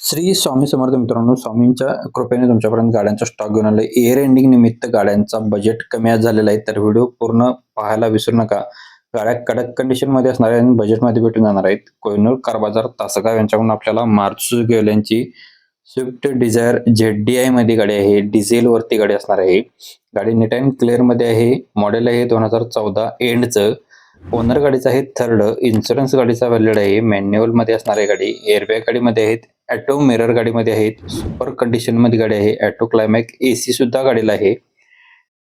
श्री स्वामी समर्थ मित्रांनो, स्वामींच्या कृपेने तुमच्यापर्यंत गाड्यांचा स्टॉक घेऊन आलोय. एअर एंडिंग निमित्त गाड्यांचा बजेट कमी आज झालेला आहे, तर व्हिडिओ पूर्ण पाहायला विसरू नका. गाड्या कडक कंडिशन मध्ये असणार आहेत आणि बजेटमध्ये भेटून जाणार आहेत. कोहिनूर कार बाजार तासगाव यांच्याकडून आपल्याला मारुती यांची स्विफ्ट डिझायर ZDI मध्ये गाडी आहे. डिझेल वरती गाडी असणार आहे. गाडी नीट अँड क्लिअर मध्ये आहे. मॉडेल आहे 2014 एंडचं. ओनर गाडीचा आहे थर्ड. इन्शुरन्स गाडीचा व्हॅलिड आहे. मॅन्युअल मध्ये असणार आहे गाडी. एअरबॅग गाडीमध्ये आहेत. ऑटो मिरर गाडीमध्ये आहेत. सुपर कंडिशन मध्ये गाडी आहे. ऑटो क्लायमॅक AC सुद्धा गाडीला आहे.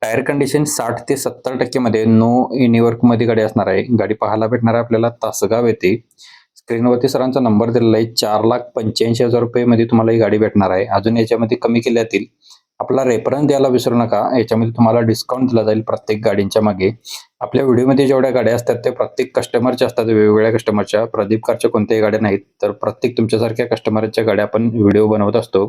टायर कंडिशन 60 ते 70% मध्ये नो एनी वर्क मध्ये गाडी असणार आहे. गाडी पाहायला भेटणार आहे आपल्याला तासगाव येथे. स्क्रीनवरती सरांचा नंबर दिलेला आहे. 4,85,000 रुपये मध्ये तुम्हाला ही गाडी भेटणार आहे. अजून याच्यामध्ये कमी केल्या जातील. आपला रेफरन्स द्यायला विसरू नका. याच्यामध्ये तुम्हाला डिस्काउंट दिला जाईल प्रत्येक गाडींच्या मागे. आपल्या व्हिडिओमध्ये जेवढ्या गाड्या असतात त्या प्रत्येक कस्टमरच्या असतात, वेगवेगळ्या कस्टमरच्या. प्रदीप कारच्या कोणत्याही गाड्या नाहीत, तर प्रत्येक तुमच्यासारख्या कस्टमरच्या गाड्या आपण व्हिडिओ बनवत असतो.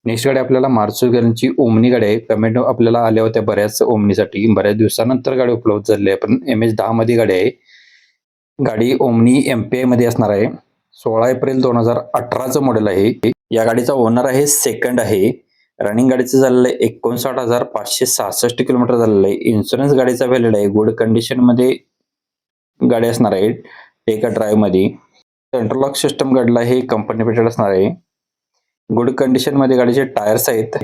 नेक्स्ट गाडी आपल्याला मारुती ओमनी गाडी आहे. कमेंट आपल्याला आल्या होत्या बऱ्याच ओमनीसाठी. बऱ्याच दिवसानंतर गाडी उपलब्ध झाली आहे. पण MH10 मध्ये गाडी आहे. गाडी ओमनी MPI मध्ये असणार आहे. 16 एप्रिल 2018चं मॉडेल आहे. या गाडीचा ओनर आहे सेकंड आहे. रनिंग गाडीचं झालेलं आहे 59,566 किलोमीटर झालेलं आहे. इन्शुरन्स गाडीचा व्हॅलिड आहे. गुड कंडिशन मध्ये गाडी असणार आहे. टेक अ ड्राईव्ह मध्ये. सेंट्रल लॉक सिस्टम गाडीला हे कंपनी पेटेड असणार आहे. गुड कंडिशन मध्ये गाडीचे टायर्स आहेत.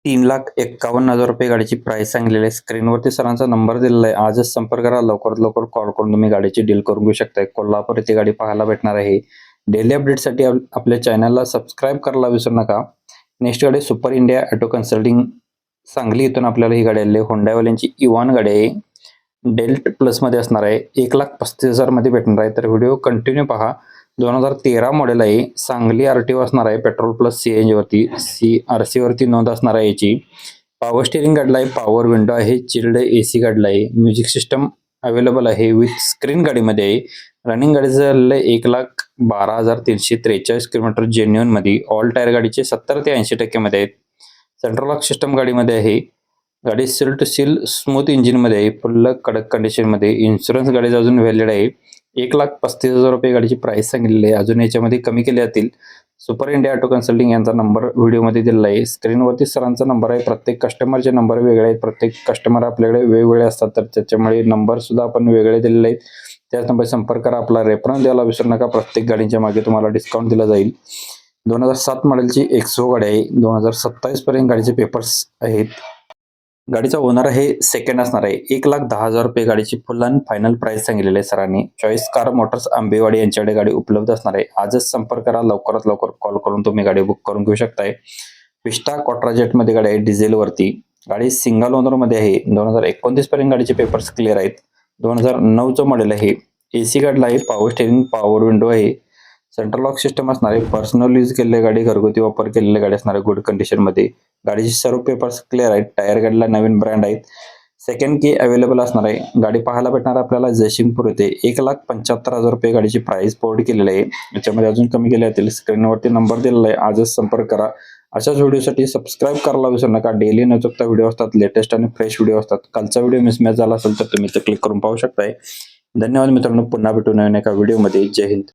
3,51,000 रुपये गाडीची प्राइस सांगलेली आहे. स्क्रीनवरती सरांचा नंबर दिलेला आहे. आजच संपर्क करा. लवकरात लवकर कॉल करून तुम्ही गाडीची डील करून घेऊ शकता. कोल्हापूर येथे गाडी पाहायला भेटणार आहे. डेली अपडेटसाठी आपल्या चॅनलला सबस्क्राईब करायला विसरू नका. नेक्स्ट गाडी super India auto consulting Sangli इथून आपल्याला ही गाडी आली आहे. होंडावाल्यांची इव्हॉन गाडी आहे. डेल्ट प्लस मध्ये असणार आहे. 1,35,000 मध्ये भेटणार आहे. तर व्हिडिओ कंटिन्यू पहा. 2013 मॉडेल आहे. सांगली RTO असणार आहे. पेट्रोल प्लस CNG वरती. CRC वरती नोंद असणार आहे याची. पॉवर स्टिअरिंग गाडीला आहे. पॉवर विंडो आहे. चिल्ड AC गाडीला आहे. म्युझिक सिस्टम अवेलेबल आहे विथ स्क्रीन गाडीमध्ये आहे. रनिंग गाडीचं झालेलं आहे 1,12,343 किलोमीटर जेन्युअन मध्ये. ऑल टायर गाडीचे 70 ते 80% मध्ये आहेत. सेंट्रल लॉक सिस्टम गाडीमध्ये आहे. गाडी seal to seal smooth engine मध्ये आहे. फुल कडक कंडिशन मध्ये. इन्शुरन्स गाडीचा अजून व्हॅलिड आहे. 1,35,000 रुपये गाडीची प्राइस सांगितलेली आहे. अजून याच्यामध्ये कमी केले जातील. सुपर इंडिया ऑटो कन्सल्टिंग यांचा नंबर व्हिडिओमध्ये दिलेला आहे. स्क्रीनवरती सरांचा नंबर आहे. प्रत्येक कस्टमरचे नंबर वेगळे आहेत. प्रत्येक कस्टमर आपल्याकडे वेगवेगळे असतात, तर त्याच्यामुळे नंबर सुद्धा आपण वेगळे दिलेले आहेत. त्याच नंबर संपर्क करा. आपला रेफरन्स द्यायला विसरू नका. प्रत्येक गाडीच्या मागे तुम्हाला डिस्काउंट दिला जाईल. 2007 मॉडेलची एक्सो गाडी आहे. 2027 पर्यंत गाडीचे पेपर्स आहेत. गाडीचा ओनर आहे सेकंड असणार आहे. 1,10,000 रुपये गाडीची फुल अँड फायनल प्राइस सांगितलेली आहे सरांनी. चॉईस कार मोटर्स आंबेवाडी यांच्याकडे गाडी उपलब्ध असणार आहे. आजच संपर्क करा. लवकरात लवकर कॉल करून तुम्ही गाडी बुक करून घेऊ शकताय. विस्टा क्वाट्राजेट मध्ये गाडी आहे. डिझेल वरती. गाडी सिंगल ओनर मध्ये आहे. 2029 पर्यंत गाडीचे पेपर्स क्लिअर आहेत. 2009चं मॉडेल आहे. AC गाडीला आहे. पॉवर स्टेअरिंग पॉवर विंडो आहे. सेंट्रल लॉक सिस्टम असणार आहे. पर्सनल यूज केलेली गाडी, घरगुती वापर केलेली गाडी असणार आहे. गुड कंडिशन मध्ये. गाडीचे सर्व पेपर्स क्लिअर आहेत. टायर गाडीला नवीन ब्रँड आहेत. सेकंड की अवेलेबल असणार आहे. गाडी पाहायला भेटणार आपल्याला जयसिंगपूर येथे. 1,75,000 रुपये गाडीची प्राइस पोर्ट केलेली आहे. याच्यामध्ये अजून कमी केले जातील. स्क्रीनवरती नंबर दिलेला आहे. आजच संपर्क करा. अशाच व्हिडिओसाठी सबस्क्राईब करायला विसरू नका. डेली न चुकता व्हिडिओ असतात. लेटेस्ट आणि फ्रेश व्हिडिओ असतात. कालचा व्हिडिओ मिसमॅच झाला असेल तर तुम्ही क्लिक करून पाहू शकताय. धन्यवाद मित्रांनो. पुन्हा भेटू नवीन एका व्हिडिओमध्ये. जय हिंद.